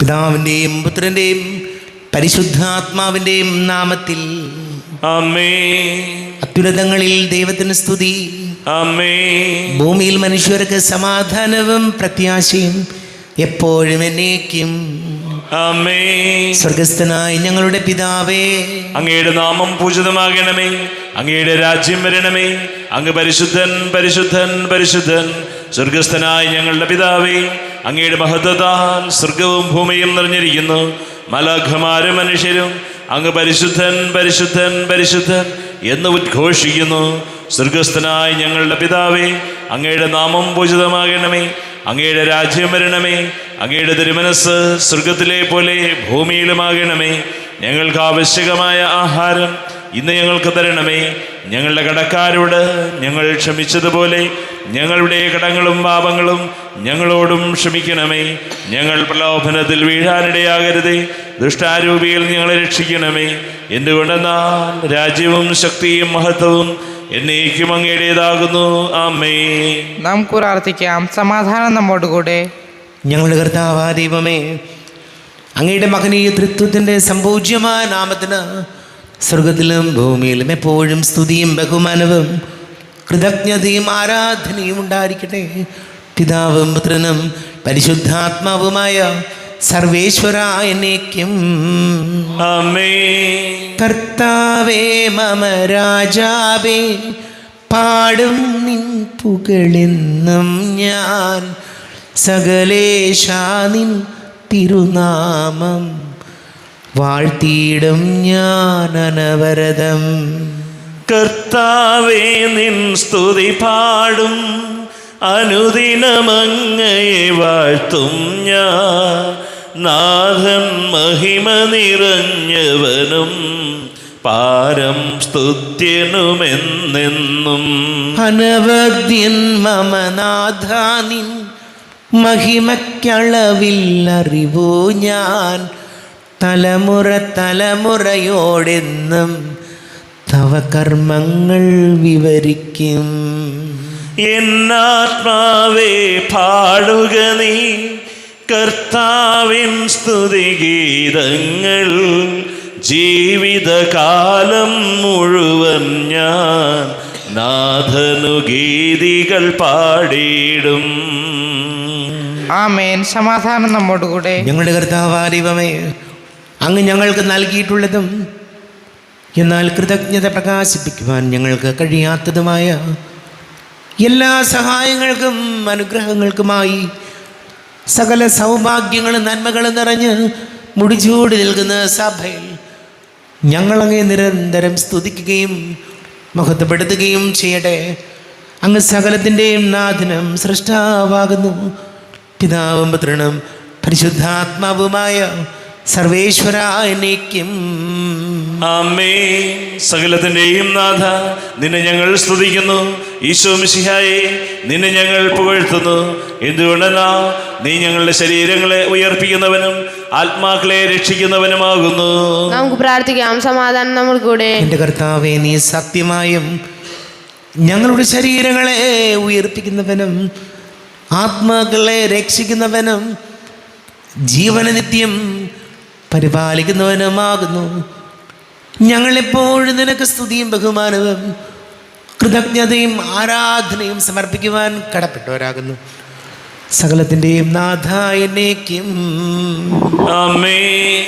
പിതാവിൻ്റെയും പുത്രൻ്റെയും പരിശുദ്ധാത്മാവിൻ്റെയും നാമത്തിൽ ആമേൻ. അത്യുന്നതങ്ങളിൽ ദൈവത്തിന് സ്തുതി. ആമേൻ. ഭൂമിയിൽ മനുഷ്യർക്ക് സമാധാനവും പ്രത്യാശയും എപ്പോഴും എന്നേക്കും. ആമേൻ. സ്വർഗസ്ഥനായ ഞങ്ങളുടെ പിതാവേ, അങ്ങയുടെ നാമം പൂജിതമാകണമേ. അങ്ങയുടെ രാജ്യം വരണമേ. അങ്ങ് പരിശുദ്ധൻ പരിശുദ്ധൻ പരിശുദ്ധൻ. സ്വർഗസ്ഥനായ ഞങ്ങളുടെ പിതാവേ, അങ്ങയുടെ മഹത്വത്താൽ സ്വർഗവും ഭൂമിയും നിറഞ്ഞിരിക്കുന്നു. മലാഖമാരും മനുഷ്യരും അങ്ങ് പരിശുദ്ധൻ പരിശുദ്ധൻ പരിശുദ്ധൻ എന്ന് ഉദ്ഘോഷിക്കുന്നു. സ്വർഗസ്ഥനായ ഞങ്ങളുടെ പിതാവേ, അങ്ങയുടെ നാമം പൂജിതമാകണമേ. അങ്ങയുടെ രാജ്യം വരണമേ. അങ്ങയുടെ തിരുമനസ് സ്വർഗത്തിലെ പോലെ ഭൂമിയിലുമാകണമേ. ഞങ്ങൾക്ക് ആവശ്യകമായ ആഹാരം ഇന്ന് ഞങ്ങൾക്ക് തരണമേ. ഞങ്ങളുടെ കടക്കാരോട് ഞങ്ങൾ ക്ഷമിച്ചതുപോലെ ഞങ്ങളുടെ കടങ്ങളും പാപങ്ങളും ഞങ്ങളോടും ക്ഷമിക്കണമേ. ഞങ്ങൾ പ്രലോഭനത്തിൽ വീഴാനിടയാകരുതേ. ദുഷ്ടാരൂപിയിൽ ഞങ്ങളെ രക്ഷിക്കണമേ. എന്തുകൊണ്ടെന്നാൽ രാജ്യവും ശക്തിയും മഹത്വവും എന്നേക്കും അങ്ങയുടേതാകുന്നു. ആമേൻ. നമുക്ക് പ്രാർത്ഥിക്കാം. സമാധാനം നമ്മോടുകൂടെ. ഞങ്ങളുടെ കർത്താവായ ദൈവമേ, അങ്ങയുടെ മഹനീയ തൃത്വത്തിൻ്റെ സംപൂജ്യമായ നാമത്തിന് സ്വർഗത്തിലും ഭൂമിയിലും എപ്പോഴും സ്തുതിയും ബഹുമാനവും കൃതജ്ഞതയും ആരാധനയും ഉണ്ടായിരിക്കട്ടെ. പിതാവും പുത്രനും പരിശുദ്ധാത്മാവുമായ സർവേശ്വരായ എന്നേക്കും. ആമേൻ. കർത്താവേ മമ രാജാവേ, പാടും നിൻ പുകഴെന്നും ഞാൻ. സകലേശാ നിൻ തിരുനാമം വാഴ്ത്തിയിടും ഞാൻ അനവരതം. കർത്താവേ, നിൻ സ്തുതി പാടും. അനുദിനമങ്ങയെ വാഴ്ത്തും ഞാൻ. നാഥൻ മഹിമ നിറഞ്ഞവനും പാരം സ്തുത്യനുമെന്നെന്നും. അനവദ്യൻ മമനാഥ നിൻ മഹിമയ്ക്കളവില്ലറിവോ ഞാൻ. തലമുറ തലമുറയോടെന്നും തവ കർമ്മങ്ങൾ വിവരിക്കും. എന്നാത്മാവേ പാടുക നീ കർത്താവിൻ സ്തുതിഗീതങ്ങൾ. ജീവിതകാലം മുഴുവൻ ഞാൻ നാഥനു ഗീതികൾ പാടിയിടും. ആമേൻ. സമാധാനം നമ്മോടുകൂടെ. ഞങ്ങളുടെ കർത്താവായ ദൈവമേ, അങ്ങ് ഞങ്ങൾക്ക് നൽകിയിട്ടുള്ളതും എന്നാൽ കൃതജ്ഞത പ്രകാശിപ്പിക്കുവാൻ ഞങ്ങൾക്ക് കഴിയാത്തതുമായ എല്ലാ സഹായങ്ങൾക്കും അനുഗ്രഹങ്ങൾക്കുമായി സകല സൗഭാഗ്യങ്ങളും നന്മകളും നിറഞ്ഞ് മുടിചൂടി നിൽക്കുന്ന സഭയിൽ ഞങ്ങളങ്ങേ നിരന്തരം സ്തുതിക്കുകയും മഹത്വപ്പെടുത്തുകയും ചെയ്യട്ടെ. അങ്ങ് സകലത്തിൻ്റെയും നാഥനും സൃഷ്ടാവാകുന്നു. പിതാവും പുത്രനും പരിശുദ്ധാത്മാവുമായ സർവേശ്വരായ എന്നേക്കും. ആമേൻ. സകലത്തിൻ്റെയും നാഥ, നിന്നെ ഞങ്ങൾ സ്തുതിക്കുന്നു. ഈശോ മിശിഹായെ, നിന്നെ ഞങ്ങൾ പുകഴ്ത്തുന്നു. എന്തുകൊണ്ടെന്നാ നീ ഞങ്ങളുടെ ശരീരങ്ങളെ ഉയർപ്പിക്കുന്നവനും ആത്മാക്കളെ രക്ഷിക്കുന്നവനുമാകുന്നു. നമുക്ക് പ്രാർത്ഥിക്കാം. സമാധാനം നമ്മൾ കൂടെ. എൻ്റെ കർത്താവേ, നീ സത്യമായും ഞങ്ങളുടെ ശരീരങ്ങളെ ഉയർപ്പിക്കുന്നവനും ആത്മാക്കളെ രക്ഷിക്കുന്നവനും ജീവനനിത്യം പരിപാലിക്കുന്നവനുമാകുന്നു. ഞങ്ങളെപ്പോഴും നിനക്ക് സ്തുതിയും ബഹുമാനവും കൃതജ്ഞതയും ആരാധനയും സമർപ്പിക്കുവാൻ കടപ്പെട്ടവരാകുന്നു. സകലത്തിൻ്റെയും നാഥ എന്നേക്കും. ആമേൻ.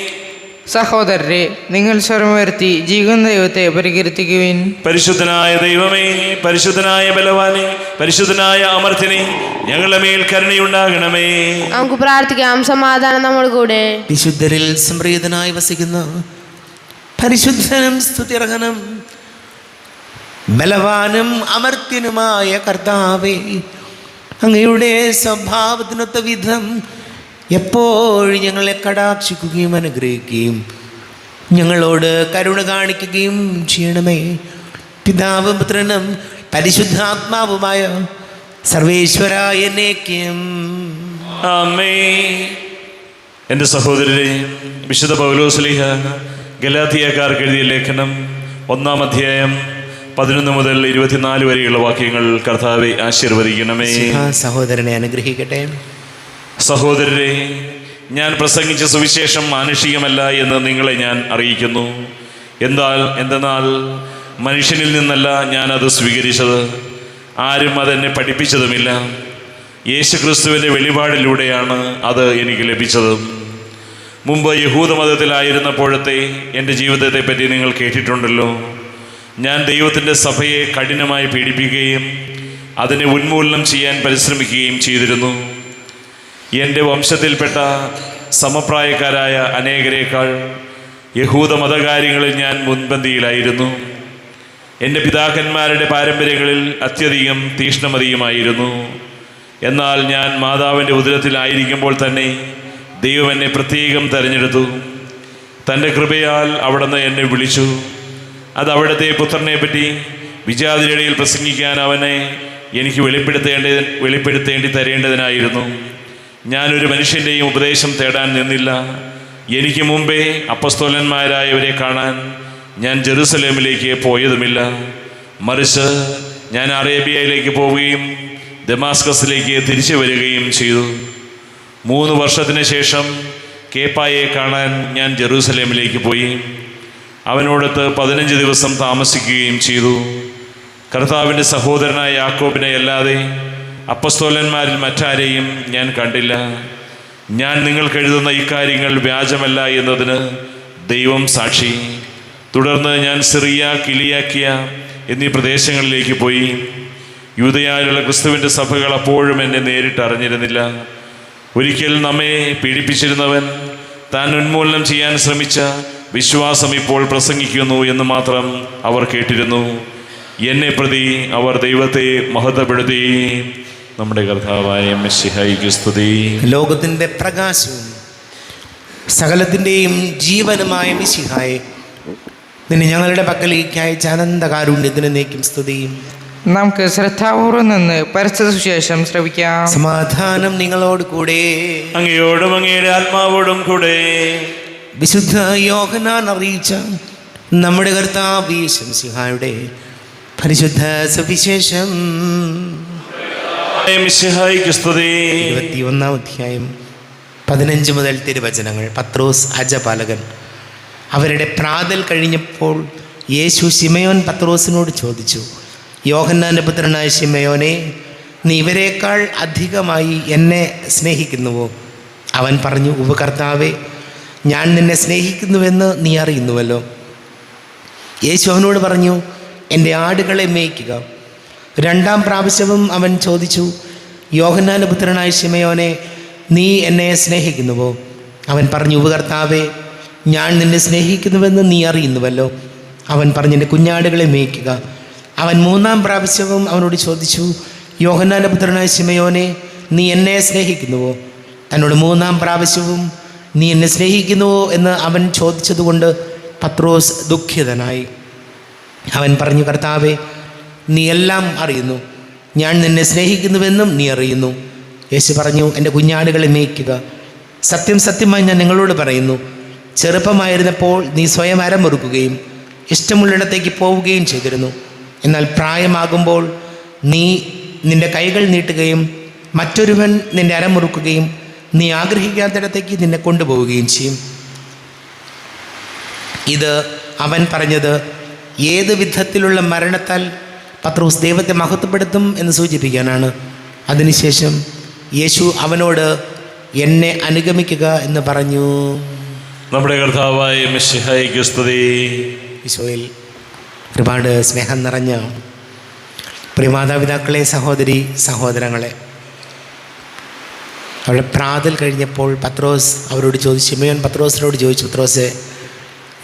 സഹോദരരെ, നിങ്ങൾ സ്വരമുയർത്തി ജീവൻ ദൈവത്തെ പരികീർത്തിക്കുവിൻ. പരിശുദ്ധനായ ദൈവമേ, പരിശുദ്ധനായ ബലവാനെ, പരിശുദ്ധനായ അമർത്തിനെ, ഞങ്ങളുടെ മേൽ കരുണയുണ്ടാകണമേ. നമുക്ക് പ്രാർത്ഥിക്കാം. സമാധാനം നമ്മൾ കൂടെ. വിശുദ്ധരിൽ സംപ്രീതനായി വസിക്കുന്ന പരിശുദ്ധനും സ്തുത്യർഹനും ബലവാനും അമർത്യനുമായ കർത്താവേ, അങ്ങയുടെ സ്വഭാവത്തിനൊത്ത വിധം എപ്പോഴും ഞങ്ങളെ കടാക്ഷിക്കുകയും അനുഗ്രഹിക്കുകയും ഞങ്ങളോട് കരുണ കാണിക്കുകയും ചെയ്യണമേ. പിതാവും പുത്രനും പരിശുദ്ധാത്മാവുമായ സർവേശ്വരായ എന്നേക്കും. ആമേൻ. എൻ്റെ സഹോദരരെ, വിശുദ്ധ പൗലോസ്ലീഹ ഗലാത്യക്കാർക്ക് എഴുതിയ ലേഖനം 1-ാം അധ്യായം 11 മുതൽ 24 വരെയുള്ള വാക്യങ്ങൾ കർത്താവെ ആശീർവദിക്കണമേ. സഹോദരനെ അനുഗ്രഹിക്കട്ടെ. സഹോദരരെ, ഞാൻ പ്രസംഗിച്ച സുവിശേഷം മാനുഷികമല്ല എന്ന് നിങ്ങളെ ഞാൻ അറിയിക്കുന്നു. എന്തെന്നാൽ മനുഷ്യനിൽ നിന്നല്ല ഞാനത് സ്വീകരിച്ചത്, ആരും അതെന്നെ പഠിപ്പിച്ചതുമില്ല. യേശുക്രിസ്തുവിൻ്റെ വെളിപാടിലൂടെയാണ് അത് എനിക്ക് ലഭിച്ചത്. മുമ്പ് യഹൂദ മതത്തിലായിരുന്നപ്പോഴത്തെ എൻ്റെ ജീവിതത്തെപ്പറ്റി നിങ്ങൾ കേട്ടിട്ടുണ്ടല്ലോ. ഞാൻ ദൈവത്തിൻ്റെ സഭയെ കഠിനമായി പീഡിപ്പിക്കുകയും അതിനെ ഉന്മൂലനം ചെയ്യാൻ പരിശ്രമിക്കുകയും ചെയ്തിരുന്നു. എൻ്റെ വംശത്തിൽപ്പെട്ട സമപ്രായക്കാരായ അനേകരേക്കാൾ യഹൂദ മതകാര്യങ്ങളിൽ ഞാൻ മുൻപന്തിയിലായിരുന്നു. എൻ്റെ പിതാക്കന്മാരുടെ പാരമ്പര്യങ്ങളിൽ അത്യധികം തീക്ഷ്ണമതിയുമായിരുന്നു. എന്നാൽ ഞാൻ മാതാവിൻ്റെ ഉദരത്തിലായിരിക്കുമ്പോൾ തന്നെ ദൈവം എന്നെ പ്രത്യേകം തിരഞ്ഞെടുത്തു. തൻ്റെ കൃപയാൽ അവിടുന്ന് എന്നെ വിളിച്ചു. അത് അവിടുത്തെ പുത്രനെ പറ്റി വിജാതിരടിയിൽ പ്രസംഗിക്കാൻ അവനെ എനിക്ക് വെളിപ്പെടുത്തേണ്ടി തരേണ്ടതിനായിരുന്നു. ഞാനൊരു മനുഷ്യൻ്റെയും ഉപദേശം തേടാൻ നിന്നില്ല. എനിക്ക് മുമ്പേ അപ്പസ്തോലന്മാരായവരെ കാണാൻ ഞാൻ ജെറുസലേമിലേക്ക് പോയതുമില്ല. മറിച്ച് ഞാൻ അറേബ്യയിലേക്ക് പോവുകയും ദമാസ്കസിലേക്ക് തിരിച്ചു വരികയും ചെയ്തു. 3 വർഷത്തിന് ശേഷം കേപ്പായെ കാണാൻ ഞാൻ ജെറൂസലേമിലേക്ക് പോയി. അവനോടൊത്ത് 15 ദിവസം താമസിക്കുകയും ചെയ്തു. കർത്താവിൻ്റെ സഹോദരനായ യാക്കോബിനെ അല്ലാതെ അപ്പസ്തോലന്മാരിൽ മറ്റാരെയും ഞാൻ കണ്ടില്ല. ഞാൻ നിങ്ങൾക്ക് എഴുതുന്ന ഇക്കാര്യങ്ങൾ വ്യാജമല്ല എന്നതിന് ദൈവം സാക്ഷി. തുടർന്ന് ഞാൻ സിറിയ, കിലിയാക്കിയ എന്നീ പ്രദേശങ്ങളിലേക്ക് പോയി. യൂദയായിലുള്ള ക്രിസ്തുവിൻ്റെ സഭകൾ അപ്പോഴും എന്നെ നേരിട്ട് അറിഞ്ഞിരുന്നില്ല. ഒരിക്കൽ നമ്മെ പീഡിപ്പിച്ചിരുന്നവൻ താൻ ഉന്മൂലനം ചെയ്യാൻ ശ്രമിച്ച വിശ്വാസം ഇപ്പോൾ പ്രസംഗിക്കുന്നു എന്ന് മാത്രം അവർ കേട്ടിരുന്നു. എന്നെ പ്രതി അവർ ദൈവത്തെ മഹത്വപ്പെടുത്തി. നമ്മുടെ കർത്താവായ മിശിഹായിക്ക് സ്തുതി. ലോകത്തിൻ്റെ പ്രകാശവും സകലത്തിൻ്റെയും ജീവനുമായ മിശിഹായെ, നിന്നെ ഞങ്ങളുടെ പക്കലേക്ക് അയച്ച അനന്തകാരുണ്യത്തിന് നീക്കും സ്തുതിയും. നമുക്ക് ശ്രദ്ധാപൂർവം നിന്ന് പരിശുദ്ധ സുവിശേഷം ശ്രവിക്കാം. സമാധാനം നിങ്ങളോട് കൂടെ. അങ്ങയോടും അങ്ങയുടെ ആത്മാവോടും കൂടെ. വിശുദ്ധ യോഹന്നാൻ അറിയിച്ച നമ്മുടെ കർത്താവ് യേശു മിശിഹായുടെ പരിശുദ്ധ സുവിശേഷം. മിശിഹായിക്ക് സ്തുതി. 21-ാം അധ്യായം 15 മുതൽ തിരുവചനങ്ങൾ. പത്രോസ് അജപാലകൻ. അവരുടെ പ്രാതൽ കഴിഞ്ഞപ്പോൾ യേശു ശിമയോൻ പത്രോസിനോട് ചോദിച്ചു, യോഹന്നാൻ്റെ പുത്രനായ ശിമയോനെ, നീ ഇവരെക്കാൾ അധികമായി എന്നെ സ്നേഹിക്കുന്നുവോ? അവൻ പറഞ്ഞു, ഉവ്വ് കർത്താവേ, ഞാൻ നിന്നെ സ്നേഹിക്കുന്നുവെന്ന് നീ അറിയുന്നുവല്ലോ. യേശു അവനോട് പറഞ്ഞു, എൻ്റെ ആടുകളെ മേയ്ക്കുക. 2-ാം പ്രാവശ്യവും അവൻ ചോദിച്ചു, യോഹന്നാൻ്റെ പുത്രനായ ശിമയോനെ, നീ എന്നെ സ്നേഹിക്കുന്നുവോ? അവൻ പറഞ്ഞു, ഉവ്വ് കർത്താവേ, ഞാൻ നിന്നെ സ്നേഹിക്കുന്നുവെന്ന് നീ അറിയുന്നുവല്ലോ. അവൻ പറഞ്ഞു, എൻ്റെ കുഞ്ഞാടുകളെ മേയ്ക്കുക. അവൻ 3-ാം പ്രാവശ്യവും അവനോട് ചോദിച്ചു, യോഹന്നാൻ്റെ പുത്രനായ ശിമയോനെ, നീ എന്നെ സ്നേഹിക്കുന്നുവോ? തന്നോട് 3-ാം പ്രാവശ്യവും നീ എന്നെ സ്നേഹിക്കുന്നുവോ എന്ന് അവൻ ചോദിച്ചതുകൊണ്ട് പത്രോസ് ദുഃഖിതനായി. അവൻ പറഞ്ഞു, കർത്താവേ, നീ എല്ലാം അറിയുന്നു. ഞാൻ നിന്നെ സ്നേഹിക്കുന്നുവെന്നും നീ അറിയുന്നു. യേശു പറഞ്ഞു, എൻ്റെ കുഞ്ഞാടുകളെ മേയ്ക്കുക. സത്യം സത്യമായി ഞാൻ നിങ്ങളോട് പറയുന്നു, ചെറുപ്പമായിരുന്നപ്പോൾ നീ സ്വയം അരമുറുക്കുകയും ഇഷ്ടമുള്ളിടത്തേക്ക് പോവുകയും ചെയ്തിരുന്നു. എന്നാൽ പ്രായമാകുമ്പോൾ നീ നിൻ്റെ കൈകൾ നീട്ടുകയും മറ്റൊരുവൻ നിൻ്റെ അരമുറുക്കുകയും നീ ആഗ്രഹിക്കാത്തിടത്തേക്ക് നിന്നെ കൊണ്ടുപോവുകയും ചെയ്യും. ഇത് അവൻ പറഞ്ഞത് ഏത് വിധത്തിലുള്ള മരണത്താൽ പത്രോസ് ദൈവത്തെ മഹത്വപ്പെടുത്തും എന്ന് സൂചിപ്പിക്കാനാണ്. അതിനുശേഷം യേശു അവനോട്, എന്നെ അനുഗമിക്കുക എന്ന് പറഞ്ഞു. നമ്മുടെ കർത്താവായ മിശിഹായിക്ക് സ്തുതി. ഈശോയിൽ ഒരുപാട് സ്നേഹം നിറഞ്ഞ പ്രിയമാതാപിതാക്കളെ, സഹോദരി സഹോദരങ്ങളെ, അവരുടെ പ്രാതൽ കഴിഞ്ഞപ്പോൾ പത്രോസ് അവരോട് ചോദിച്ചു, ശിമയോൻ പത്രോസിനോട് ചോദിച്ചു, പത്രോസേ,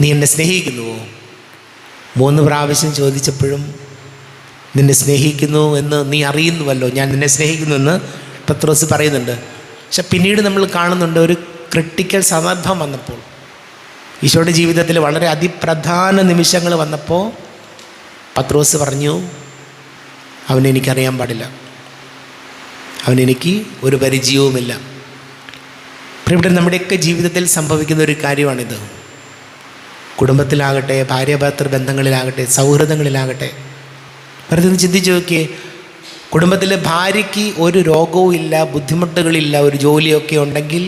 നീ എന്നെ സ്നേഹിക്കുന്നുവോ? 3 പ്രാവശ്യം ചോദിച്ചപ്പോഴും നിന്നെ സ്നേഹിക്കുന്നു എന്ന് നീ അറിയുന്നുവല്ലോ, ഞാൻ നിന്നെ സ്നേഹിക്കുന്നുവെന്ന് പത്രോസ് പറയുന്നുണ്ട്. പക്ഷെ പിന്നീട് നമ്മൾ കാണുന്നുണ്ട്, ഒരു ക്രിട്ടിക്കൽ സന്ദർഭം വന്നപ്പോൾ, ഈശോയുടെ ജീവിതത്തിൽ വളരെ അതിപ്രധാന നിമിഷങ്ങൾ വന്നപ്പോൾ പത്രോസ് പറഞ്ഞു, അവനെനിക്കറിയാൻ പാടില്ല, അവനെനിക്ക് ഒരു പരിചയവുമില്ല. ഇവിടെ നമ്മുടെയൊക്കെ ജീവിതത്തിൽ സംഭവിക്കുന്ന ഒരു കാര്യമാണിത്. കുടുംബത്തിലാകട്ടെ, ഭാര്യാഭർത്തൃ ബന്ധങ്ങളിലാകട്ടെ, സൗഹൃദങ്ങളിലാകട്ടെ, വെറുതെ ഒന്ന് ചിന്തിച്ച് നോക്കിയേ. കുടുംബത്തിലെ ഭാര്യയ്ക്ക് ഒരു രോഗവും ഇല്ല, ബുദ്ധിമുട്ടുകളില്ല, ഒരു ജോലിയൊക്കെ ഉണ്ടെങ്കിൽ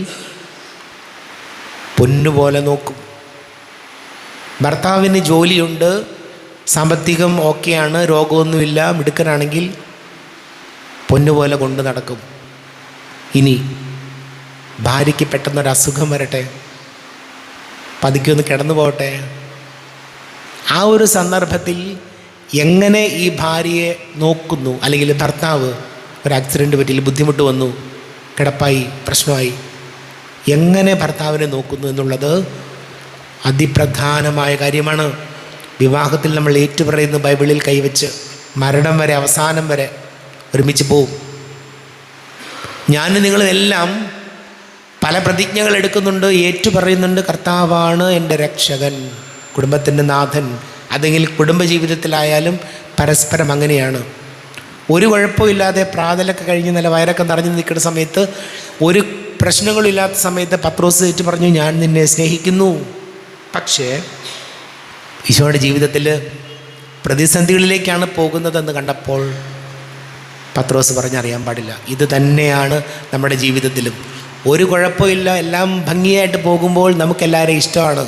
പൊന്നുപോലെ നോക്കും. ഭർത്താവിന് ജോലിയുണ്ട്, സാമ്പത്തികം ഓക്കെയാണ്, രോഗമൊന്നുമില്ല, മിടുക്കനാണെങ്കിൽ പൊന്നുപോലെ കൊണ്ട് നടക്കും. ഇനി ഭാര്യയ്ക്ക് പെട്ടെന്നൊരു അസുഖം വരട്ടെ, പതുക്കെ കിടന്നു പോകട്ടെ. ആ ഒരു സന്ദർഭത്തിൽ എങ്ങനെ ഈ ഭാര്യയെ നോക്കുന്നു, അല്ലെങ്കിൽ ഭർത്താവ് ഒരു ആക്സിഡൻറ്റ് പറ്റിയിൽ ബുദ്ധിമുട്ട് വന്നു, കിടപ്പായി, പ്രശ്നമായി, എങ്ങനെ ഭർത്താവിനെ നോക്കുന്നു എന്നുള്ളത് അതിപ്രധാനമായ കാര്യമാണ്. വിവാഹത്തിൽ നമ്മൾ ഏറ്റുപറയുന്നു, ബൈബിളിൽ കൈവച്ച് മരണം വരെ, അവസാനം വരെ ഒരുമിച്ച് പോവും. ഞാനും നിങ്ങളെല്ലാം പല പ്രതിജ്ഞകൾ എടുക്കുന്നുണ്ട്, ഏറ്റുപറയുന്നുണ്ട്, കർത്താവാണ് എൻ്റെ രക്ഷകൻ, കുടുംബത്തിൻ്റെ നാഥൻ. അതെങ്കിൽ കുടുംബജീവിതത്തിലായാലും പരസ്പരം അങ്ങനെയാണ്. ഒരു കുഴപ്പമില്ലാതെ പ്രാതലൊക്കെ കഴിഞ്ഞ് നല്ല വയറൊക്കെ നിറഞ്ഞു നിൽക്കുന്ന സമയത്ത്, ഒരു പ്രശ്നങ്ങളില്ലാത്ത സമയത്ത് പത്രോസ് ഏറ്റു പറഞ്ഞു, ഞാൻ നിന്നെ സ്നേഹിക്കുന്നു. പക്ഷേ ഈശോയുടെ ജീവിതത്തിൽ പ്രതിസന്ധികളിലേക്കാണ് പോകുന്നതെന്ന് കണ്ടപ്പോൾ പത്രോസ് പറഞ്ഞറിയാൻ പാടില്ല, ഇത് തന്നെയാണ് നമ്മുടെ ജീവിതത്തിലും. ഒരു കുഴപ്പമില്ല, എല്ലാം ഭംഗിയായിട്ട് പോകുമ്പോൾ നമുക്കെല്ലാവരെയും ഇഷ്ടമാണ്.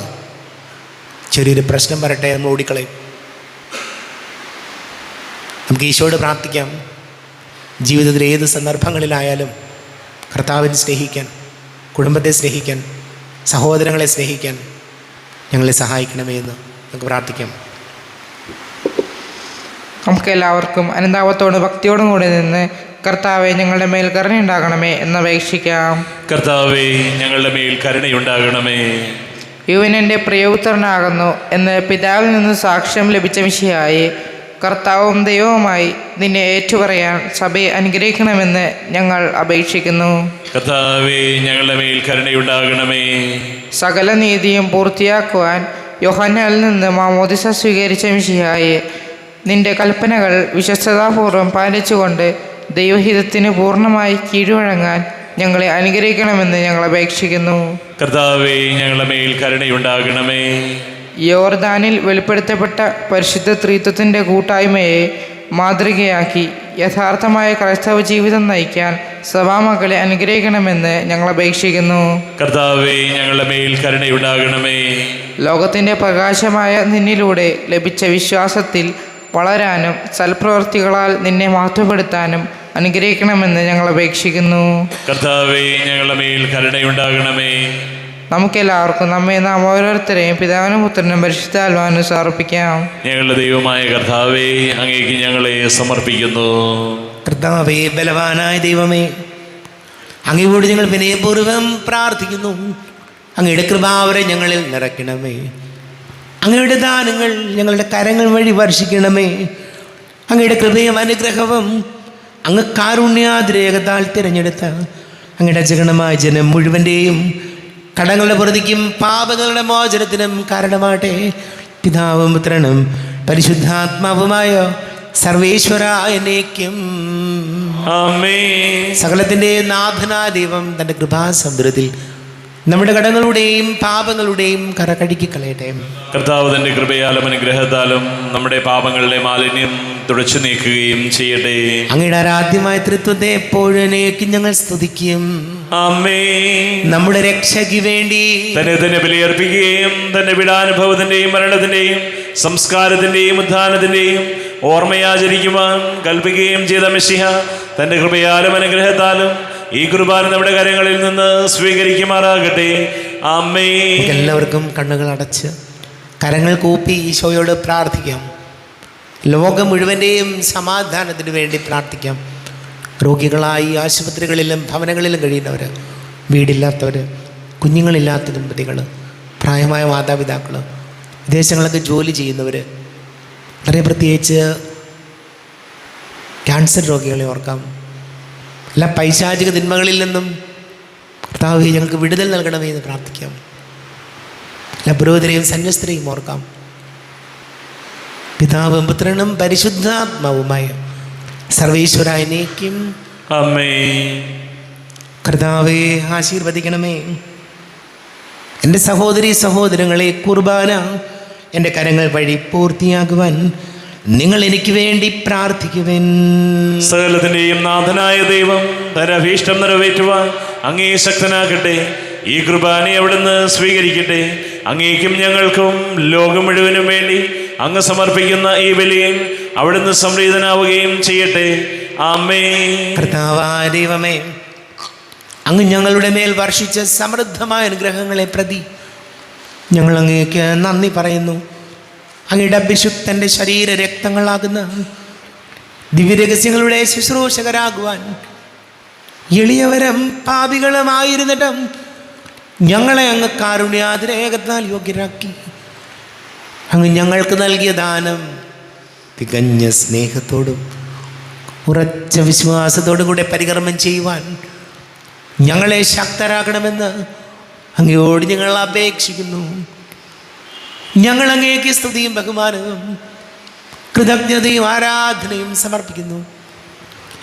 ചെറിയൊരു പ്രശ്നം വരട്ടെ, നമ്മൾ ഓടിക്കളയും. നമുക്ക് ഈശോയോട് പ്രാർത്ഥിക്കാം, ജീവിതത്തിൽ ഏത് സന്ദർഭങ്ങളിലായാലും കർത്താവിനെ സ്നേഹിക്കാൻ, കുടുംബത്തെ സ്നേഹിക്കാൻ, സഹോദരങ്ങളെ സ്നേഹിക്കാൻ ഞങ്ങളെ സഹായിക്കണമേ എന്ന് നമുക്ക് പ്രാർത്ഥിക്കാം. നമുക്കെല്ലാവർക്കും അനുതാപത്തോടും ഭക്തിയോടും കൂടി നിന്ന് കർത്താവെ ഞങ്ങളുടെ മേൽ കരുണയുണ്ടാകണമേ എന്ന് അപേക്ഷിക്കാം. കർത്താവേ, ഞങ്ങളുടെ മേൽ കരുണയുണ്ടാകണമേ. ഇവൻ എൻ്റെ പ്രിയപുത്രനാകുന്നു എന്ന് പിതാവിൽ നിന്ന് സാക്ഷ്യം ലഭിച്ച മിശിഹായെ, കർത്താവും ദൈവവുമായി നിന്നെ ഏറ്റുപറയാൻ സഭയെ അനുഗ്രഹിക്കണമെന്ന് ഞങ്ങൾ അപേക്ഷിക്കുന്നു. കർത്താവേ, ഞങ്ങളുടെ മേൽ കരുണയുണ്ടാകണമേ. സകല നീതിയും പൂർത്തിയാക്കുവാൻ യോഹന്നാനിൽ നിന്ന് മാമോദിസ സ്വീകരിച്ച മിശിഹായെ, നിന്റെ കൽപ്പനകൾ വിശ്വസ്തതാപൂർവം പാലിച്ചുകൊണ്ട് ദൈവഹിതത്തിന് പൂർണ്ണമായി കീഴ്വഴങ്ങാൻ ഞങ്ങളെ അനുഗ്രഹിക്കണമെന്ന് ഞങ്ങൾ അപേക്ഷിക്കുന്നു. കർത്താവേ, ഞങ്ങളുടെ മേൽ കരുണയുണ്ടാകണമേ. യോർദാനിൽ വെളിപ്പെടുത്തപ്പെട്ട പരിശുദ്ധ ത്രിത്വത്തിൻ്റെ കൂട്ടായ്മയെ മാതൃകയാക്കി യഥാർത്ഥമായ ക്രൈസ്തവ ജീവിതം നയിക്കാൻ സഭാമക്കളെ അനുഗ്രഹിക്കണമെന്ന് ഞങ്ങൾ അപേക്ഷിക്കുന്നു. കർത്താവേ, ഞങ്ങളുടെ മേൽ കരുണയുണ്ടാകണമേ. ലോകത്തിൻ്റെ പ്രകാശമായ നിന്നിലൂടെ ലഭിച്ച വിശ്വാസത്തിൽ വളരാനും സൽപ്രവൃത്തികളാൽ നിന്നെ മഹത്വപ്പെടുത്താനും അനുഗ്രഹിക്കണമെന്ന് ഞങ്ങൾ അപേക്ഷിക്കുന്നു. കർത്താവേ, ഞങ്ങളുടെ മേൽ കരുണയുണ്ടാകണമേ. നമുക്കെല്ലാവർക്കും നാം ഓരോരുത്തരെയും പിതാവിനും പുത്രനും പരിശുദ്ധാത്മാവിനും സമർപ്പിക്കാം. ഞങ്ങളുടെ ദൈവമായ കർത്താവേ, അങ്ങേക്ക് ഞങ്ങളെ സമർപ്പിക്കുന്നു. കർത്താവേ, ബലവാനായ ദൈവമേ, അങ്ങയോട് ഞങ്ങൾ വിനയപൂർവ്വം പ്രാർത്ഥിക്കുന്നു. അങ്ങയുടെ കൃപാവരെ ഞങ്ങളിൽ നിറയ്ക്കണമേ. അങ്ങയുടെ ദാനങ്ങൾ ഞങ്ങളുടെ കരങ്ങൾ വഴി വർഷിക്കണമേ. അങ്ങയുടെ കൃപയും അനുഗ്രഹവും അങ്ങ് കാരുണ്യാതിരേകത്താൽ തിരഞ്ഞെടുത്ത അങ്ങയുടെ അജഗണമായ ജനം മുഴുവൻ്റെയും കടങ്ങളുടെ പൊറുതിക്കും പാപങ്ങളുടെ മോചനത്തിനും കാരണമാട്ടെ. പിതാവും പുത്രനും പരിശുദ്ധാത്മാവുമായ സർവേശ്വരായ എന്നേക്കും ആമേൻ. സകലത്തിൻ്റെ നാഥനായ ദൈവം തൻ്റെ കൃപാസമുദ്രത്തിൽ നമ്മുടെ കടങ്ങളുടെയും പാപങ്ങളുടെയും കര കഴുകി കളയട്ടെ. കർത്താവ് തന്റെ കൃപയാലും അനുഗ്രഹത്താലും നമ്മുടെ പാപങ്ങളുടെ മാലിന്യം തുടച്ചു നീക്കുകയും ചെയ്യട്ടെ. അങ്ങയുടെ ആരാധ്യമായ തൃത്വത്തെ എപ്പോഴേക്കും ഞങ്ങൾ സ്തുതിക്കും. ആമേൻ. നമ്മുടെ രക്ഷയ്ക്ക് വേണ്ടി തന്നെ ബലിയർപ്പിക്കുകയും തന്റെ പീഡാനുഭവത്തിന്റെയും മരണത്തിന്റെയും സംസ്കാരത്തിന്റെയും ഉത്ഥാനത്തിന്റെയും ഓർമ്മയാചരിക്കുവാൻ കൽപ്പിക്കുകയും ചെയ്ത മെശിഹ തന്റെ കൃപയാലും അനുഗ്രഹത്താലും ഈ കുർബാന നമ്മുടെ കരങ്ങളിൽ നിന്ന് സ്വീകരിക്കുമാറാകട്ടെ. ആമേൻ. എല്ലാവർക്കും കണ്ണുകൾ അടച്ച് കരങ്ങൾ കൂപ്പി ഈശോയോട് പ്രാർത്ഥിക്കാം. ലോകം മുഴുവൻ്റെയും സമാധാനത്തിന് വേണ്ടി പ്രാർത്ഥിക്കാം. രോഗികളായി ആശുപത്രികളിലും ഭവനങ്ങളിലും കഴിയുന്നവർ, വീടില്ലാത്തവർ, കുഞ്ഞുങ്ങളില്ലാത്ത ദമ്പതികൾ, പ്രായമായ മാതാപിതാക്കൾ, വിദേശങ്ങളൊക്കെ ജോലി ചെയ്യുന്നവർ, വളരെ പ്രത്യേകിച്ച് ക്യാൻസർ രോഗികളെ ഓർക്കാം. എല്ലാ പൈശാചിക തിന്മകളിൽ നിന്നും കർത്താവേ ഞങ്ങൾക്ക് വിടുതൽ നൽകണമേ എന്ന് പ്രാർത്ഥിക്കാം. എല്ലാ പുരോഹിതരെയും സന്യസ്തരെയും ഓർക്കാം. പിതാവും പുത്രനും പരിശുദ്ധാത്മാവുമായ സർവേശ്വരായ എന്നേക്കും ആമേൻ. കർത്താവേ ആശീർവദിക്കണമേ. എൻ്റെ സഹോദരീ സഹോദരങ്ങളെ, കുർബാന എൻ്റെ കരങ്ങൾ വഴി പൂർത്തിയാക്കുവാൻ നിങ്ങൾ എനിക്ക് വേണ്ടി പ്രാർത്ഥിക്കുവിൻ. സകലത്തിന്റെയും നാഥനായ ദൈവം തന്റെ അഭീഷ്ടം നിറവേറ്റുവാൻ അങ്ങേ ശക്തനാകട്ടെ. ഈ കുർബാനയെ അവിടുന്ന് സ്വീകരിക്കട്ടെ. അങ്ങേക്കും ഞങ്ങൾക്കും ലോകം മുഴുവനും വേണ്ടി അങ്ങ് സമർപ്പിക്കുന്ന ഈ ബലിയിൽ അവിടുന്ന് സംപ്രീതനാവുകയും ചെയ്യട്ടെ. ആമേൻ. കർത്താവായ ദൈവമേ, അങ്ങ് ഞങ്ങളുടെ മേൽ വർഷിച്ച സമൃദ്ധമായ അനുഗ്രഹങ്ങളെ പ്രതി ഞങ്ങൾ അങ്ങേക്ക് നന്ദി പറയുന്നു. അങ്ങയുടെ അഭിഷിക്തൻ്റെ ശരീര രക്തങ്ങളാകുന്ന ദിവ്യരഹസ്യങ്ങളുടെ ശുശ്രൂഷകരാകുവാൻ എളിയവരും പാപികളുമായിരുന്നിട്ടും ഞങ്ങളെ അങ്ങ് കാരുണ്യാതിരേകത്താൽ യോഗ്യരാക്കി. അങ്ങ് ഞങ്ങൾക്ക് നൽകിയ ദാനം തികഞ്ഞ സ്നേഹത്തോടും ഉറച്ച വിശ്വാസത്തോടും കൂടെ പരികർമ്മം ചെയ്യുവാൻ ഞങ്ങളെ ശക്തരാക്കണമെന്ന് അങ്ങയോട് ഞങ്ങൾ അപേക്ഷിക്കുന്നു. ഞങ്ങൾ അങ്ങേക്ക് സ്തുതിയും ബഹുമാനവും കൃതജ്ഞതയും ആരാധനയും സമർപ്പിക്കുന്നു,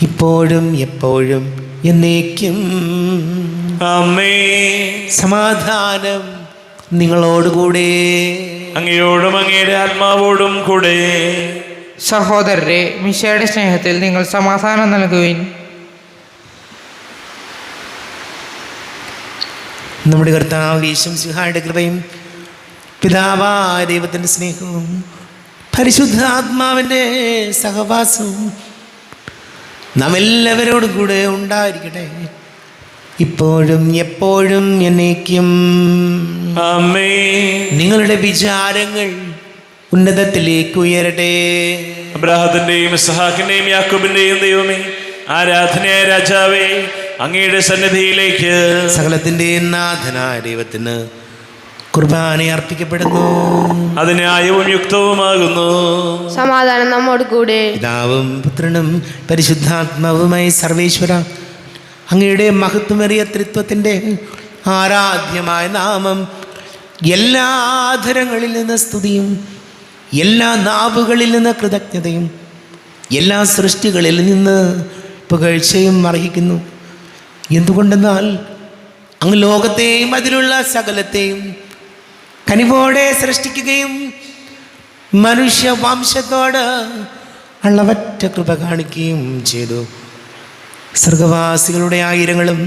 ഇപ്പോഴും എപ്പോഴും എന്നേക്കും. ആമേൻ. സമാധാനം നിങ്ങളോടുകൂടെ. അങ്ങയോടും അങ്ങയുടെ ആത്മാവോടും കൂടെ. സഹോദരരെ, മിശിഹായുടെ സ്നേഹത്തിൽ നിങ്ങൾ സമാധാനം നൽകുവിൻ. നമ്മുടെ കർത്താവ് യേശു മിശിഹായുടെ കൃപയും പിതാവായ ദൈവത്തിൻ്റെ സ്നേഹവും പരിശുദ്ധാത്മാവിൻ്റെ സഹവാസവും നാം എല്ലാവരോടും കൂടെ ഉണ്ടായിരിക്കട്ടെ, ഇപ്പോഴും എപ്പോഴും എന്നേക്കും. ആമേൻ. നിങ്ങളുടെ വിചാരങ്ങൾ ഉന്നതത്തിലേക്ക് ഉയരട്ടെ. അബ്രാഹത്തിന്റെയും ഇസ്ഹാക്കിന്റെയും യാക്കോബിന്റെയും ദൈവമേ, ആരാധനയായ രാജാവേ, അങ്ങയുടെ സന്നിധിയിലേക്ക് സകലത്തിൻ്റെയും നാഥനായ ദൈവത്തിന് കുർബാന അർപ്പിക്കപ്പെടുന്നു. അത് ന്യായവും യുക്തവുമാകുന്നു. സമാധാനം നമ്മോട് കൂടെ. പിതാവും പുത്രനും പരിശുദ്ധാത്മാവുമായി സർവേശ്വര, അങ്ങയുടെ മഹത്വമേറിയ ത്രിത്വത്തിൻ്റെ ആരാധ്യമായ നാമം എല്ലാ ആധരങ്ങളിൽ നിന്ന് സ്തുതിയും എല്ലാ നാവുകളിൽ നിന്ന് കൃതജ്ഞതയും എല്ലാ സൃഷ്ടികളിൽ നിന്ന് പുകഴ്ചയും അർഹിക്കുന്നു. എന്തുകൊണ്ടെന്നാൽ അങ്ങ് ലോകത്തെയും അതിലുള്ള സകലത്തെയും കനിവോടെ സൃഷ്ടിക്കുകയും മനുഷ്യവംശത്തോട് അളവറ്റ കൃപ കാണിക്കുകയും ചെയ്തു. സ്വർഗവാസികളുടെ ആയിരങ്ങളും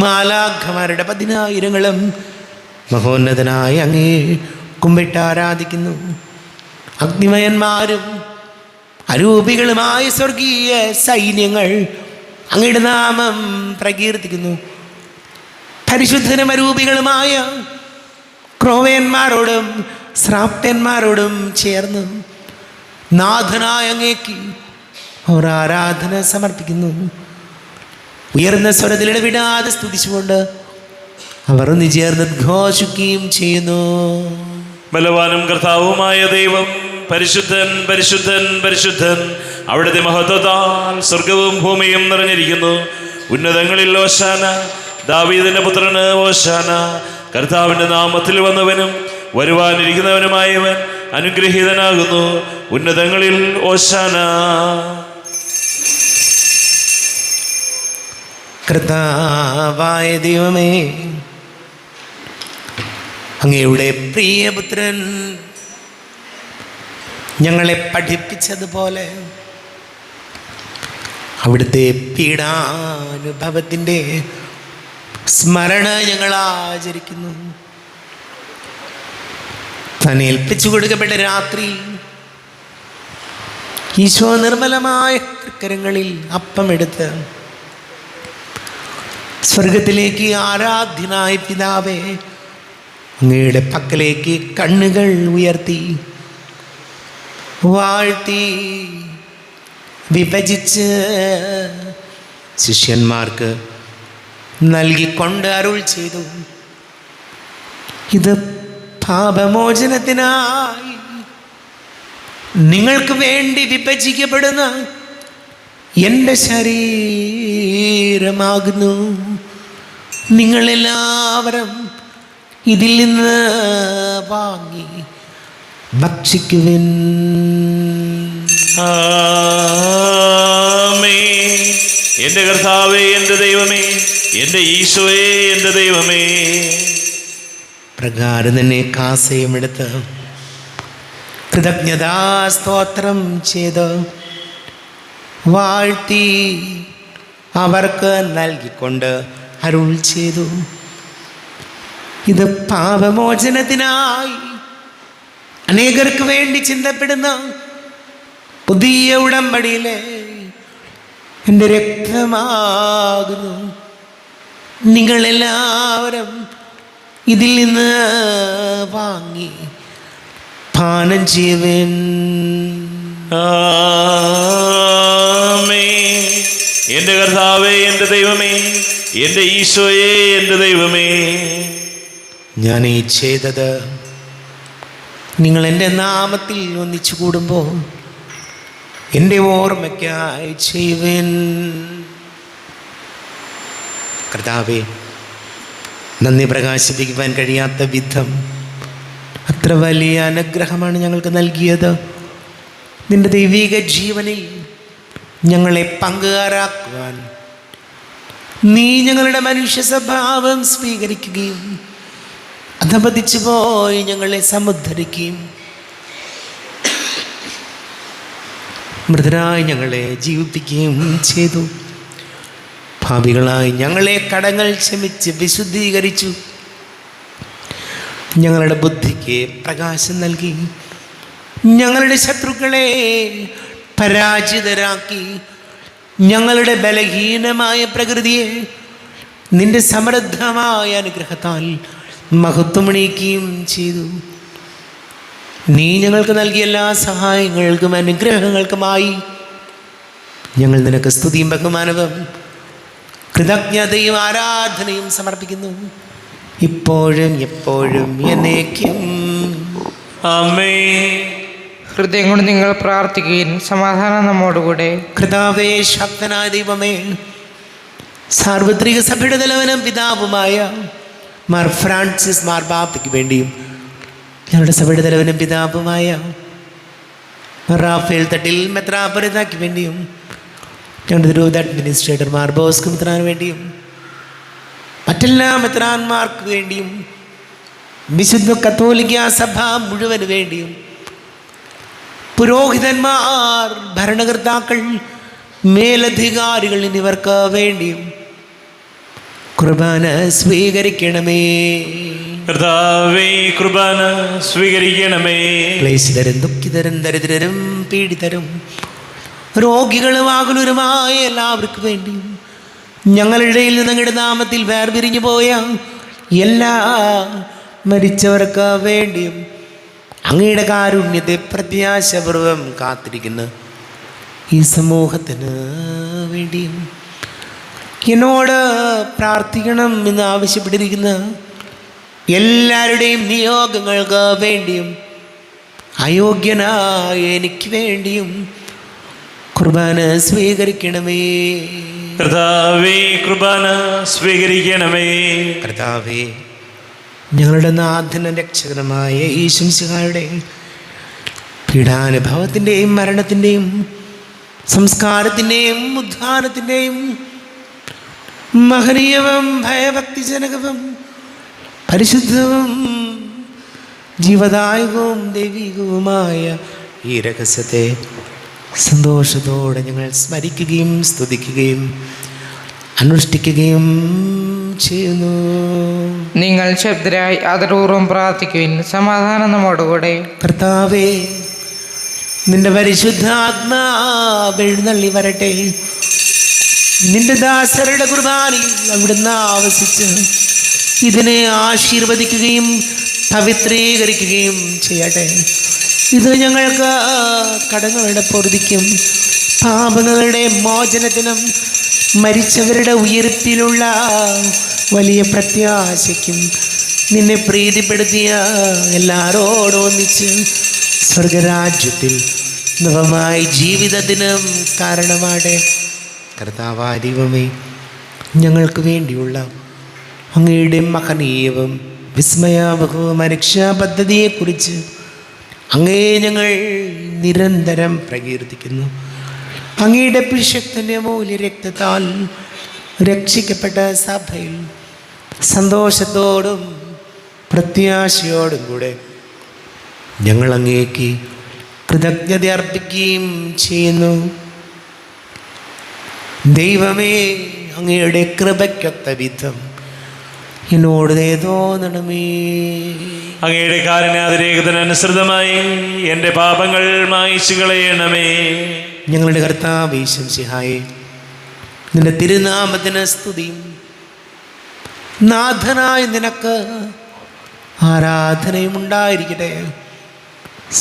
മാലാഖമാരുടെ 10,000 മഹോന്നതനായ അങ്ങേ കുമ്പിട്ട് ആരാധിക്കുന്നു. അഗ്നിമയന്മാരും അരൂപികളുമായ സ്വർഗീയ സൈന്യങ്ങൾ അങ്ങയുടെ നാമം പ്രകീർത്തിക്കുന്നു. പരിശുദ്ധനും അരൂപികളുമായ ക്രോവേന്മാരോടും ശ്രാപ്തന്മാരോടും ചേർന്ന് നാഥനായ അങ്ങേക്ക് അവർ ആരാധന സമർപ്പിക്കുന്നു. ഉയർന്ന സ്വരത്തിൽ ഇടവിടാതെ സ്തുതിച്ചുകൊണ്ട് അവർ ചേർന്ന് ഘോഷിക്കുകയും ചെയ്യുന്നു. ബലവാനും കർത്താവുമായ ദൈവം പരിശുദ്ധൻ, പരിശുദ്ധൻ, പരിശുദ്ധൻ. അവിടുത്തെ മഹത്വത്താൽ സ്വർഗവും ഭൂമിയും നിറഞ്ഞിരിക്കുന്നു. ഉന്നതങ്ങളിൽ ഓശാന. ദാവീദിന്റെ പുത്രന് ഓശാന. കർത്താവിന്റെ നാമത്തിൽ വന്നവനും വരുവാനിരിക്കുന്നവനുമായവൻ അനുഗ്രഹീതനാകുന്നു. ഉന്നതങ്ങളിൽ ഓശാന. കർത്താവായ ദൈവമേ, അങ്ങയുടെ പ്രിയപുത്രൻ ഞങ്ങളെ പഠിപ്പിച്ചതുപോലെ അവിടുത്തെ പീഡാനുഭവത്തിൻ്റെ സ്മരണ ഞങ്ങൾ ആചരിക്കുന്നു. താൻ ഏൽപ്പിച്ചു കൊടുക്കപ്പെട്ട രാത്രി ഈശോ നിർമ്മലമായ കരങ്ങളിൽ അപ്പമെടുത്ത് സ്വർഗത്തിലേക്ക് ആരാധ്യനായ പിതാവേ, അങ്ങയുടെ പക്കലേക്ക് കണ്ണുകൾ ഉയർത്തി വാഴ്ത്തി വിഭജിച്ച് ശിഷ്യന്മാർക്ക് നൽകിക്കൊണ്ട് അരുൾ ചെയ്തു, ഇത് പാപമോചനത്തിനായി നിങ്ങൾക്ക് വേണ്ടി വിഭജിക്കപ്പെടുന്ന എൻ്റെ ശരീരമാകുന്നു. നിങ്ങളെല്ലാവരും ഇതിൽ നിന്ന് വാങ്ങി ഭക്ഷിക്കുവിൻ. ആമേൻ. എൻ്റെ കർത്താവേ, എൻ്റെ ദൈവമേ, എൻ്റെ ഈശോയെ, എൻ്റെ ദൈവമേ. പ്രകാരം തന്നെ കാസയുമെടുത്ത് കൃതജ്ഞതാ സ്തോത്രം ചെയ്ത് വാഴ്ത്തി അവർക്ക് നൽകിക്കൊണ്ട് അരുൾ ചെയ്തു, ഇത് പാപമോചനത്തിനായി അനേകർക്ക് വേണ്ടി ചിന്തപ്പെടുന്ന പുതിയ ഉടമ്പടിയിലെ എൻ്റെ രക്തമാകുന്നു. നിങ്ങളെല്ലാവരും ഇതിൽ നിന്ന് വാങ്ങി പാനം ചെയ്യുവൻ. ആമേൻ. എൻ്റെ കർത്താവേ, എൻ്റെ ദൈവമേ, എൻ്റെ ഈശോയേ, എൻ്റെ ദൈവമേ, ഞാൻ ഈ ചെയ്തത് നിങ്ങൾ എൻ്റെ നാമത്തിൽ ഒന്നിച്ചു കൂടുമ്പോൾ എൻ്റെ ഓർമ്മയ്ക്കായി ചെയ്യുവൻ. കർത്താവേ, നന്ദി പ്രകാശിപ്പിക്കുവാൻ കഴിയാത്ത വിധം അത്ര വലിയ അനുഗ്രഹമാണ് ഞങ്ങൾക്ക് നൽകിയത്. നിന്റെ ദൈവിക ജീവനിൽ ഞങ്ങളെ പങ്കുകാരാക്കുവാൻ നീ ഞങ്ങളുടെ മനുഷ്യ സ്വഭാവം സ്വീകരിക്കുകയും അധപതിച്ചു പോയി ഞങ്ങളെ സമുദ്ധരിക്കുകയും മൃതരായി ഞങ്ങളെ ജീവിപ്പിക്കുകയും ചെയ്തു. ഭാവികളായി ഞങ്ങളെ കടങ്ങൾ ക്ഷമിച്ച് വിശുദ്ധീകരിച്ചു. ഞങ്ങളുടെ ബുദ്ധിക്ക് പ്രകാശം നൽകി. ഞങ്ങളുടെ ശത്രുക്കളെ പരാജിതരാക്കി. ഞങ്ങളുടെ ബലഹീനമായ പ്രകൃതിയെ നിന്റെ സമൃദ്ധമായ അനുഗ്രഹത്താൽ മഹത്വമണിയിക്കുകയും ചെയ്തു. നീ ഞങ്ങൾക്ക് നൽകിയ എല്ലാ സഹായങ്ങൾക്കും അനുഗ്രഹങ്ങൾക്കുമായി ഞങ്ങൾ നിനക്ക് സ്തുതിയും ബഹുമാനവും കൃതജ്ഞതയും ആരാധനയും സമർപ്പിക്കുന്നു, ഇപ്പോഴും എപ്പോഴും എന്നേക്കും. ആമേൻ. ഹൃദയം കൊണ്ട് നിങ്ങൾ പ്രാർത്ഥിക്കുകയും സമാധാനം നമ്മോടുകൂടെ. കർത്താവേ, ശക്തനായ ദൈവമേ, സാർവത്രിക സഭയുടെ തലവനും പിതാവുമായ മാർ ഫ്രാൻസിസ് മാർപാപ്പയ്ക്ക് വേണ്ടിയും ഞങ്ങളുടെ സഭയുടെ തലവനും പിതാവുമായ റാഫേൽ തട്ടിൽ മെത്രാപൊലീത്തായ്ക്ക് വേണ്ടിയും ഞങ്ങളുടെ തിരുവോധ അഡ്മിനിസ്ട്രേറ്റർ മാർ ബോസ്കോ മെത്രാന് വേണ്ടിയും മറ്റെല്ലാ മെത്രാന്മാർക്ക് വേണ്ടിയും വിശുദ്ധ കത്തോലിക്ക സഭ മുഴുവന് വേണ്ടിയും പുരോഹിതന്മാർ, ഭരണകർത്താക്കൾ, മേലധികാരികൾ എന്നിവർക്ക് വേണ്ടിയും കുർബാന സ്വീകരിക്കണമേ. കർത്താവേ, കുർബാന സ്വീകരിക്കണമേ. ക്ലേശിതരും ദുഃഖിതരും ദരിദ്രരും പീഡിതരും രോഗികളും ആകുലരുമായ എല്ലാവർക്കും വേണ്ടിയും ഞങ്ങളുടെ ഇടയിൽ നിന്ന് അങ്ങയുടെ നാമത്തിൽ വേർപിരിഞ്ഞു പോയ എല്ലാ മരിച്ചവർക്ക് വേണ്ടിയും അങ്ങയുടെ കാരുണ്യത്തെ പ്രത്യാശപൂർവം കാത്തിരിക്കുന്ന ഈ സമൂഹത്തിന് വേണ്ടിയും എന്നോട് പ്രാർത്ഥിക്കണം എന്ന് ആവശ്യപ്പെട്ടിരിക്കുന്ന എല്ലാവരുടെയും നിയോഗങ്ങൾക്ക് വേണ്ടിയും അയോഗ്യനായ എനിക്ക് വേണ്ടിയും കുർബാന സ്വീകരിക്കണമേ. കർത്താവേ, കുർബാന സ്വീകരിക്കണമേ. കർത്താവേ, ഞങ്ങളുടെ നാഥന രക്ഷകനുമായ ഈശോമിശിഹായുടെ പീഡാനുഭവത്തിൻ്റെയും മരണത്തിൻ്റെയും സംസ്കാരത്തിൻ്റെയും ഉദ്ധാനത്തിൻ്റെയും മഹനീയവും ഭയഭക്തിജനകവും പരിശുദ്ധവും ജീവദായകവും ദൈവികവുമായ ഈ രഹസ്യത്തെ സന്തോഷത്തോടെ ഞങ്ങൾ സ്മരിക്കുകയും സ്തുതിക്കുകയും അനുഷ്ഠിക്കുകയും ചെയ്യുന്നു. നിങ്ങൾ ശബ്ദരായി ആദരപൂർവ്വം പ്രാർത്ഥിക്കുവിൻ. സമാധാനം നമ്മോടുകൂടെ. കർത്താവേ, നിന്റെ പരിശുദ്ധാത്മാവ് എഴുന്നള്ളി വരട്ടെ. നിന്റെ ദാസരുടെ കുർബാനയിൽ അവിടുന്ന് ആവസിച്ച് ഇതിനെ ആശീർവദിക്കുകയും പവിത്രീകരിക്കുകയും ചെയ്യട്ടെ. ഇത് ഞങ്ങൾക്ക് കടങ്ങളുടെ പൊറുതിക്കും പാപങ്ങളുടെ മോചനത്തിനും മരിച്ചവരുടെ ഉയർപ്പിലുള്ള വലിയ പ്രത്യാശയ്ക്കും നിന്നെ പ്രീതിപ്പെടുത്തിയ എല്ലാവരോടും ഒന്നിച്ച് സ്വർഗരാജ്യത്തിൽ നവമായ ജീവിതത്തിനും കാരണമാടെ. കർത്താവായ ദൈവമേ, ഞങ്ങൾക്ക് വേണ്ടിയുള്ള അങ്ങയുടെ മഹനീയവും വിസ്മയാവഹവും രക്ഷാ പദ്ധതിയെക്കുറിച്ച് അങ്ങേ ഞങ്ങൾ നിരന്തരം പ്രകീർത്തിക്കുന്നു. അങ്ങയുടെ പിശക്തൻ്റെ മൂല്യ രക്തത്താൽ രക്ഷിക്കപ്പെട്ട സഭയിൽ സന്തോഷത്തോടും പ്രത്യാശയോടും കൂടെ ഞങ്ങൾ അങ്ങേക്ക് കൃതജ്ഞത അർപ്പിക്കുകയും ചെയ്യുന്നു. ദൈവമേ, അങ്ങയുടെ കൃപയ്ക്കൊത്ത വിധം എന്നോട് തോന്നണമേ. അങ്ങയുടെ കാരുണ്യാതിരേകത്തിനനുസൃതമായി എൻ്റെ പാപങ്ങൾ മായിച്ചു കളയണമേ. ഞങ്ങളുടെ കർത്താവേ ശംസിഹായേ, നിന്റെ തിരുനാമത്തിന് സ്തുതിയും. നാഥനായ നിനക്ക് ആരാധനയും ഉണ്ടായിരിക്കട്ടെ.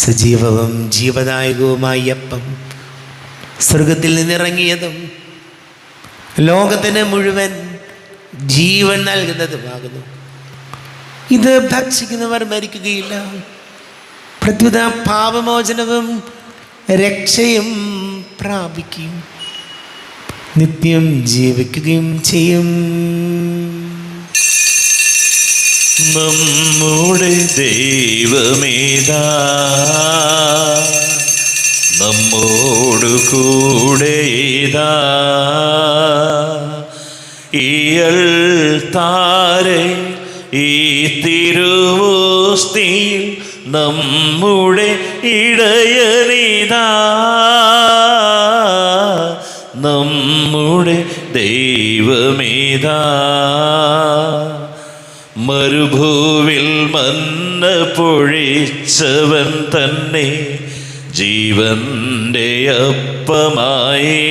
സജീവവും ജീവദായകവുമായ അപ്പം സ്വർഗത്തിൽ നിന്നിറങ്ങിയതും ലോകത്തിന് മുഴുവൻ ജീവൻ നൽകുന്നതുമാകുന്നു. ഇത് ഭക്ഷിക്കുന്നവർ മരിക്കുകയില്ല, പ്രത്യുത പാപമോചനവും രക്ഷയും പ്രാപിക്കും, നിത്യം ജീവിക്കുകയും ചെയ്യും. നമ്മുടെ ദൈവമേതാ, നമ്മോടു കൂടെതാ, ഇയൽ താരെ ഈ തിരുവോസ്തിയിൽ നമ്മുടെ ഇടയനിതാ, നമ്മുടെ ദൈവമേതാ. മരുഭൂവിൽ മന്ന പൊഴിച്ചവൻ തന്നെ ജീവന്റെ അപ്പമായി,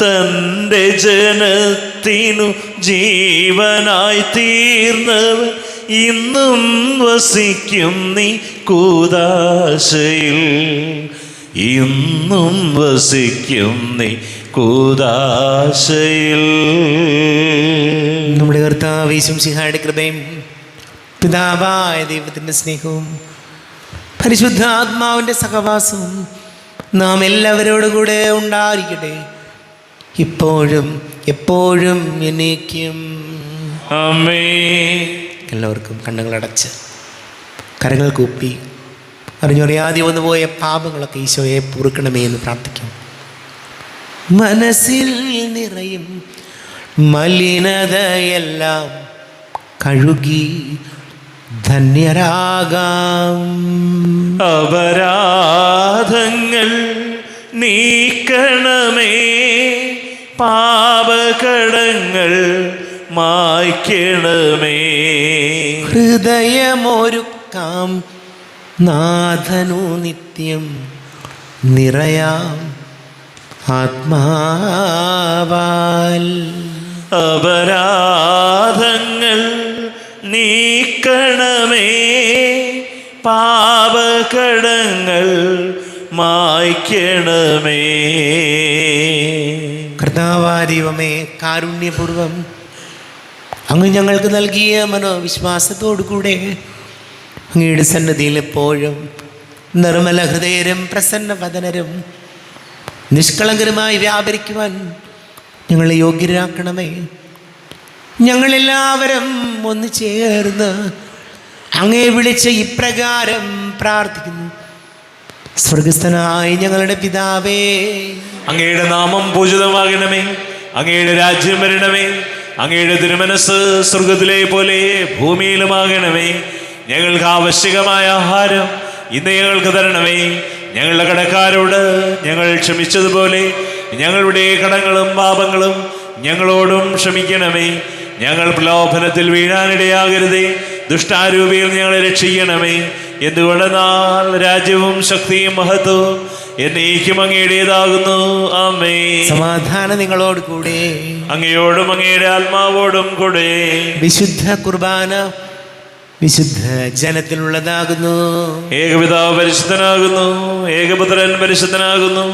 തൻ്റെ ജനത്തിനു ജീവനായി തീർന്നവൻ ഇന്നും വസിക്കും നീ കൂദാശയിൽ, ഇന്നും വസിക്കും നീ കൂദാശയിൽ. നമ്മുടെ കർത്താവേ ശംസിഹായുടെ കൃപയും പിതാവായ ദൈവത്തിൻ്റെ സ്നേഹവും പരിശുദ്ധാത്മാവിൻ്റെ സഹവാസവും നാം എല്ലാവരോടും കൂടെ ഉണ്ടായിരിക്കട്ടെ, ഇപ്പോഴും എപ്പോഴും എന്നേക്കും. ആമേൻ. എല്ലാവർക്കും കണ്ണുകളടച്ച് കരങ്ങൾ കൂപ്പി അറിഞ്ഞറിയാതെ വന്നുപോയ പാപങ്ങളൊക്കെ ഈശോയെ പൊറുക്കണമേ എന്ന് പ്രാർത്ഥിക്കും. മനസ്സിൽ നിറയും മലിനതയെല്ലാം കഴുകി ധന്യരാകാം. അപരാധങ്ങൾ നീക്കണമേ, പാപകടങ്ങൾ മായ്ക്കണമേ. ഹൃദയമൊരുക്കാം നാഥനു നിത്യം നിറയാം ആത്മാവാൽ. അപരാധങ്ങൾ നീക്കണമേ, പാപകടങ്ങൾ മായ്ക്കണമേ. കർത്താവാദൈവമേ, കാരുണ്യപൂർവം അങ്ങ് ഞങ്ങൾക്ക് നൽകിയ മനോവിശ്വാസത്തോടു കൂടെ അങ്ങയുടെ സന്നദ്ധിയിൽ എപ്പോഴും നിർമ്മല ഹൃദയരും പ്രസന്ന വദനരും നിഷ്കളങ്കരുമായി വ്യാപരിക്കുവാൻ ഞങ്ങളെ യോഗ്യരാക്കണമേ. ഞങ്ങളെല്ലാവരും ഒന്ന് ചേർന്ന് അങ്ങേ വിളിച്ച് ഇപ്രകാരം പ്രാർത്ഥിക്കുന്നു. സ്വർഗസ്ഥനായ ഞങ്ങളുടെ പിതാവേ, അങ്ങയുടെ നാമം പൂജിതമാകണമേ, അങ്ങയുടെ രാജ്യം വരണമേ, അങ്ങയുടെ തിരുമനസ് സ്വർഗത്തിലെ പോലെ ഭൂമിയിലുമാകണമേ. ഞങ്ങൾക്ക് ആവശ്യകമായ ആഹാരം ഇന്ന് ഞങ്ങൾക്ക് തരണമേ. ഞങ്ങളുടെ കടക്കാരോട് ഞങ്ങൾ ക്ഷമിച്ചതുപോലെ ഞങ്ങളുടെ കടങ്ങളും പാപങ്ങളും ഞങ്ങളോടും ക്ഷമിക്കണമേ. ഞങ്ങൾ പ്രലോഭനത്തിൽ വീഴാനിടയാകരുതേ, ദുഷ്ടാരൂപിയിൽ ഞങ്ങളെ രക്ഷിക്കണമേ. എന്തുകൊണ്ടെന്നാൽ രാജ്യവും ശക്തിയും മഹത്വവും എന്നേക്കും അങ്ങയുടേതാകുന്നു. ആമേൻ. സമാധാനം നിങ്ങളോട് കൂടെ, അങ്ങയോടും അങ്ങയുടെ ആത്മാവോടും കൂടെ. വിശുദ്ധ കുർബാന വിശുദ്ധ ജനത്തിനുള്ളതാകുന്നു. ഏകപിതാവ് പരിശുദ്ധനാകുന്നു, ഏകപുത്രൻ പരിശുദ്ധനാകുന്നു,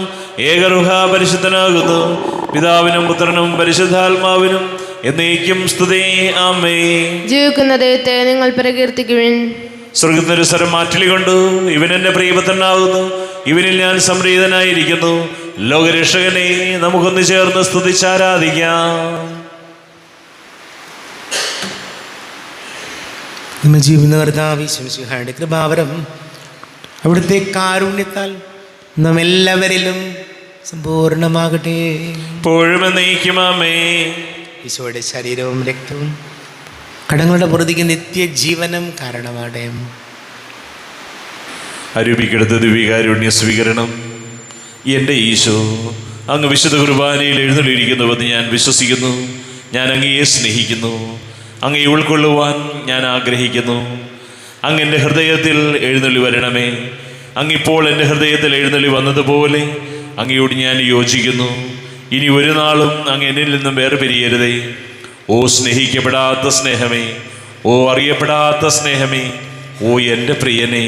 ഏകറുഹ പരിശുദ്ധനാകുന്നു. പിതാവിനും പുത്രനും പരിശുദ്ധാത്മാവിനും എന്നേക്കും സ്തുതി. ആമേൻ. ജീവിക്കുന്ന ദൈവത്തെ നിങ്ങൾ പ്രകീർത്തിക്കുവിൻ. സ്വർഗത്തിനൊരു സ്വരം മാറ്റിലി കൊണ്ടു, ഇവൻ എൻ്റെ പ്രിയപുത്രനാകുന്നു, ഇവനിൽ ഞാൻ സംപ്രീതനായിരിക്കുന്നു. ലോകരക്ഷകനെ നമുക്കൊന്ന് ചേർന്ന് സ്തുതിച്ചാരാധിക്കാം. നമ്മൾ ജീവിക്കുന്ന കർത്താവേ ശംസിഹായുടെ കൃപാവരം അവിടുത്തെ കാരുണ്യത്താൽ നാം എല്ലാവരിലും സമ്പൂർണ്ണമാകട്ടെ. ഇപ്പോഴും എന്നേക്കും ആമേൻ. ഈശോയുടെ ശരീരവും രക്തവും കടങ്ങളുടെ പുറത്തേക്ക് നിത്യജീവനം കാരണമാടെ. അരൂപിക്കെടുത്ത ദിവ്യകാരുണ്യ സ്വീകരണം. എൻ്റെ ഈശോ, അങ്ങ് വിശുദ്ധ കുർബാനയിൽ എഴുന്നള്ളിയിരിക്കുന്നുവെന്ന് ഞാൻ വിശ്വസിക്കുന്നു. ഞാൻ അങ്ങയെ സ്നേഹിക്കുന്നു. അങ്ങേ ഉൾക്കൊള്ളുവാൻ ഞാൻ ആഗ്രഹിക്കുന്നു. അങ്ങ് എൻ്റെ ഹൃദയത്തിൽ എഴുന്നള്ളി വരണമേ. അങ്ങിപ്പോൾ എൻ്റെ ഹൃദയത്തിൽ എഴുന്നള്ളി വന്നതുപോലെ അങ്ങയോട് ഞാൻ യോജിക്കുന്നു. ഇനി ഒരു നാളും അങ്ങ് എന്നിൽ നിന്നും വേർപിരിയരുതേ. ഓ സ്നേഹിക്കപ്പെടാത്ത സ്നേഹമേ, ഓ അറിയപ്പെടാത്ത സ്നേഹമേ, ഓ എൻ്റെ പ്രിയനെ,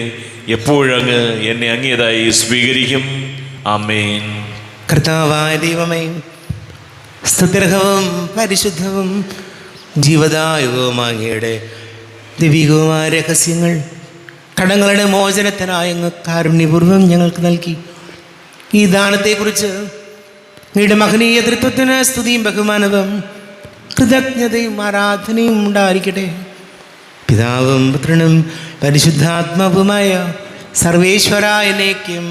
എപ്പോഴങ്ങ് എന്നെ അങ്ങേതായി സ്വീകരിക്കും. ആമേൻ. കർത്താവായ ദൈവമേ, സ്തുത്യർഹവും പരിശുദ്ധവും ജീവദായകവും അങ്ങയുടെ ദൈവികവുമായ രഹസ്യങ്ങൾ കടങ്ങളുടെ മോചനത്തിനായ അങ്ങ് കാരുണ്യപൂർവ്വം ഞങ്ങൾക്ക് നൽകി. ഈ ദാനത്തെക്കുറിച്ച് അങ്ങയുടെ മഹനീയ തൃത്വത്തിന് സ്തുതിയും ബഹുമാനവും കൃതജ്ഞതയും ആരാധനയും ഉണ്ടായിരിക്കട്ടെ. പിതാവും പുത്രനും പരിശുദ്ധാത്മാവുമായ സർവേശ്വരായ എന്നേക്കും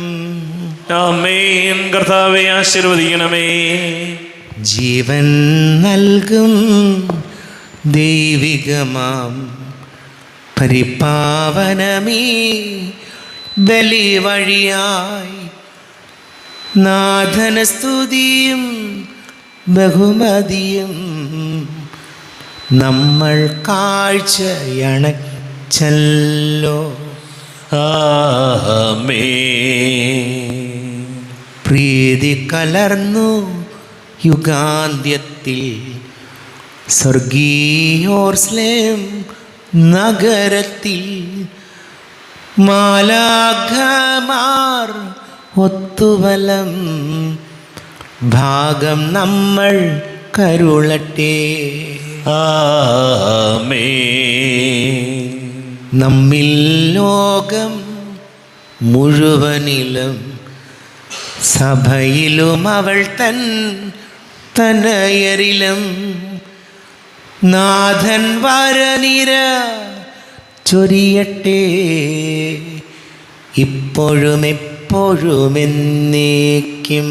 ആമേൻ. കർത്താവേ ആശീർവദിക്കണമേ. ജീവൻ നൽകും ദൈവികമാം പരിപാവനമീ ബലി വഴിയായി നാഥനസ്തുതിയും ബഹുമതിയും നമ്മൾ കാഴ്ചയണച്ചല്ലോ. ആമേൻ. പ്രീതി കലർന്നു യുഗാന്ത്യത്തിൽ സ്വർഗീയോർസ്ലേം നഗരത്തിൽ മാലാഖമാർ ഒത്തുവലം ഭാഗം നമ്മൾ കരുളട്ടെ. ആമേൻ. നമ്മിൽ ലോകം മുഴുവനിലും സഭയിലും അവൾ തനയരിലും നാഥൻ വരനിര ചൊരിയട്ടെ, ഇപ്പോഴും എപ്പോഴും എന്നേക്കും.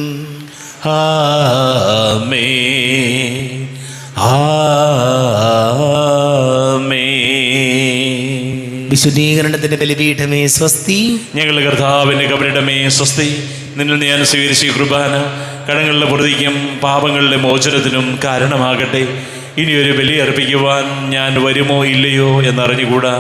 ആമേൻ. ആമേൻ. വിശുദ്ധീകരണത്തിന്റെ ബലിപീഠമേ സ്വസ്തി. ഞങ്ങളുടെ കർത്താവിൻ്റെ കബരിടമേ സ്വസ്തി. നിന്നിൽ ഞാൻ സ്വീകരിച്ച ഈ കുർബാന കടങ്ങളുടെ പൊറുതിക്കും പാപങ്ങളുടെ മോചനത്തിനും കാരണമാകട്ടെ. ഇനിയൊരു ബലി അർപ്പിക്കുവാൻ ഞാൻ വരുമോ ഇല്ലയോ എന്നറിഞ്ഞുകൂടാ.